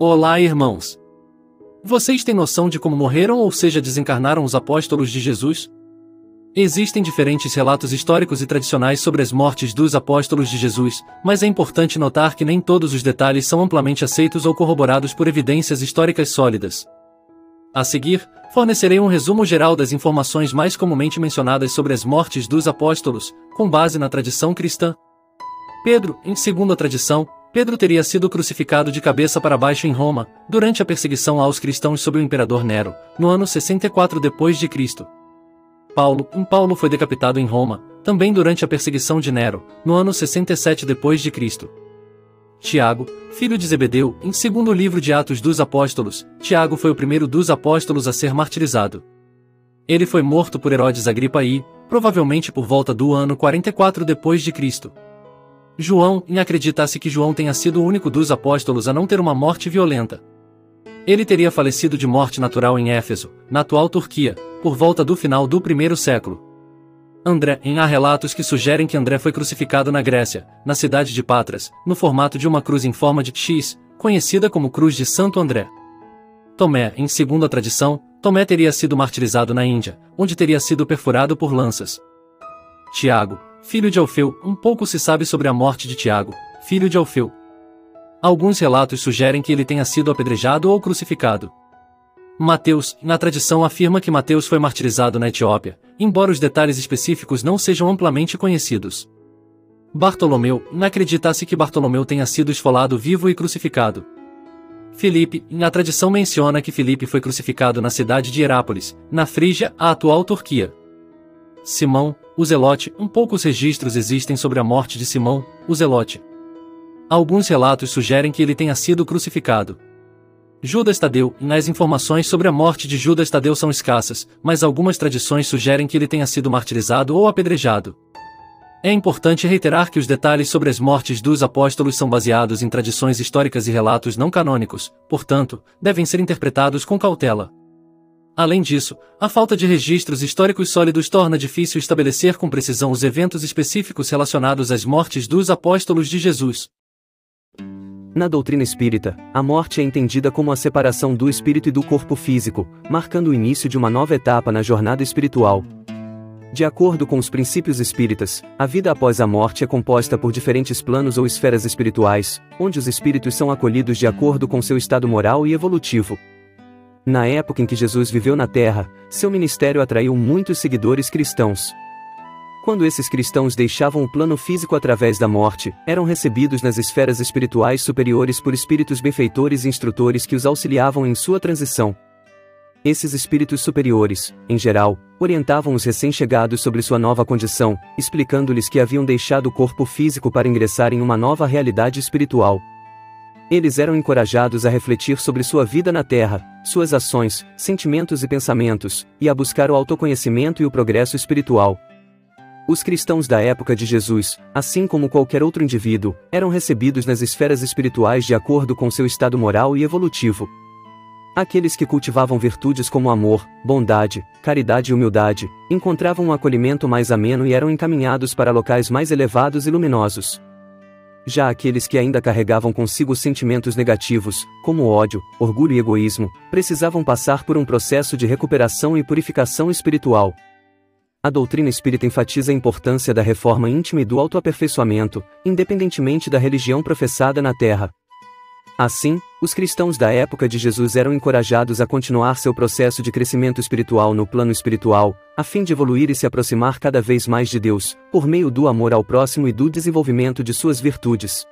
Olá, irmãos! Vocês têm noção de como morreram ou seja desencarnaram os apóstolos de Jesus? Existem diferentes relatos históricos e tradicionais sobre as mortes dos apóstolos de Jesus, mas é importante notar que nem todos os detalhes são amplamente aceitos ou corroborados por evidências históricas sólidas. A seguir, fornecerei um resumo geral das informações mais comumente mencionadas sobre as mortes dos apóstolos, com base na tradição cristã. Pedro, segundo a tradição, Pedro teria sido crucificado de cabeça para baixo em Roma, durante a perseguição aos cristãos sob o imperador Nero, no ano 64 d.C. Paulo foi decapitado em Roma, também durante a perseguição de Nero, no ano 67 d.C. Tiago, filho de Zebedeu, em segundo livro de Atos dos Apóstolos, Tiago foi o primeiro dos apóstolos a ser martirizado. Ele foi morto por Herodes Agripa I, provavelmente por volta do ano 44 d.C. João, acredita-se que João tenha sido o único dos apóstolos a não ter uma morte violenta. Ele teria falecido de morte natural em Éfeso, na atual Turquia, por volta do final do primeiro século. André, há relatos que sugerem que André foi crucificado na Grécia, na cidade de Patras, no formato de uma cruz em forma de X, conhecida como Cruz de Santo André. Tomé, segundo a tradição, Tomé teria sido martirizado na Índia, onde teria sido perfurado por lanças. Tiago, filho de Alfeu, pouco se sabe sobre a morte de Tiago, filho de Alfeu. Alguns relatos sugerem que ele tenha sido apedrejado ou crucificado. Mateus, na tradição afirma que Mateus foi martirizado na Etiópia, embora os detalhes específicos não sejam amplamente conhecidos. Bartolomeu, acredita-se que Bartolomeu tenha sido esfolado vivo e crucificado. Filipe, a tradição menciona que Filipe foi crucificado na cidade de Herápolis, na Frígia, a atual Turquia. Simão, o Zelote, poucos registros existem sobre a morte de Simão, o Zelote. Alguns relatos sugerem que ele tenha sido crucificado. Judas Tadeu, as informações sobre a morte de Judas Tadeu são escassas, mas algumas tradições sugerem que ele tenha sido martirizado ou apedrejado. É importante reiterar que os detalhes sobre as mortes dos apóstolos são baseados em tradições históricas e relatos não canônicos, portanto, devem ser interpretados com cautela. Além disso, a falta de registros históricos sólidos torna difícil estabelecer com precisão os eventos específicos relacionados às mortes dos apóstolos de Jesus. Na doutrina espírita, a morte é entendida como a separação do espírito e do corpo físico, marcando o início de uma nova etapa na jornada espiritual. De acordo com os princípios espíritas, a vida após a morte é composta por diferentes planos ou esferas espirituais, onde os espíritos são acolhidos de acordo com seu estado moral e evolutivo. Na época em que Jesus viveu na Terra, seu ministério atraiu muitos seguidores cristãos. Quando esses cristãos deixavam o plano físico através da morte, eram recebidos nas esferas espirituais superiores por espíritos benfeitores e instrutores que os auxiliavam em sua transição. Esses espíritos superiores, em geral, orientavam os recém-chegados sobre sua nova condição, explicando-lhes que haviam deixado o corpo físico para ingressar em uma nova realidade espiritual. Eles eram encorajados a refletir sobre sua vida na Terra, suas ações, sentimentos e pensamentos, e a buscar o autoconhecimento e o progresso espiritual. Os cristãos da época de Jesus, assim como qualquer outro indivíduo, eram recebidos nas esferas espirituais de acordo com seu estado moral e evolutivo. Aqueles que cultivavam virtudes como amor, bondade, caridade e humildade, encontravam um acolhimento mais ameno e eram encaminhados para locais mais elevados e luminosos. Já aqueles que ainda carregavam consigo sentimentos negativos, como ódio, orgulho e egoísmo, precisavam passar por um processo de recuperação e purificação espiritual. A doutrina espírita enfatiza a importância da reforma íntima e do autoaperfeiçoamento, independentemente da religião professada na Terra. Assim, os cristãos da época de Jesus eram encorajados a continuar seu processo de crescimento espiritual no plano espiritual, a fim de evoluir e se aproximar cada vez mais de Deus, por meio do amor ao próximo e do desenvolvimento de suas virtudes.